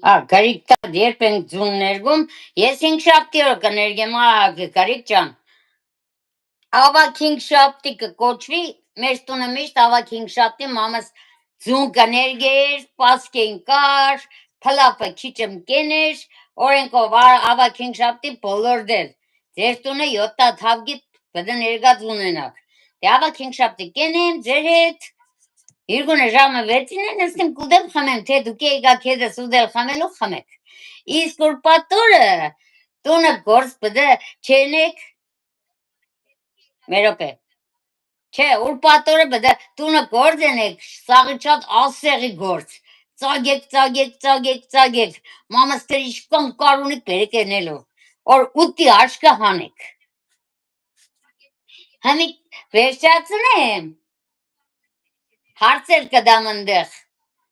Գարիկ տա երբ ենք ձուն ներգում, ես 5 շաբթի օր կներգեմ, Գարիկ ջան։ Ավակ 5 շաբթի կկոչվի, մեր տունը միշտ ավակ 5 շաբթի մամաս ձուն կներգեր, պասկեն կար, փլապը քիչմ կեներ, օրենքով ավակ 5 շաբթի բոլոր դել։ Ձեր տունը 7 թավգի բդը ներգած ունենակ։ Դե ավակ 5 շաբթի կենեմ, ձեր հետ Իրգունը ժամը 6-ին են նստեմ կուդեմ խմեմ, թե դուք եկա քեզս ուդել խմելու խմեք։ Իսկ որ պատորը տունը գործ բդը չենեք մերոպե։ Չէ, ուր պատորը բդը տունը գործ ենեք, սաղի շատ ասեղի գործ։ Ծագեք։ Մամստեր իշկան կարունիկ բերեք ենելու։ Որ ուտի աշկը հանեք։ Հմի վերջացնեմ։ Հարցեր կդամ ընդեղ։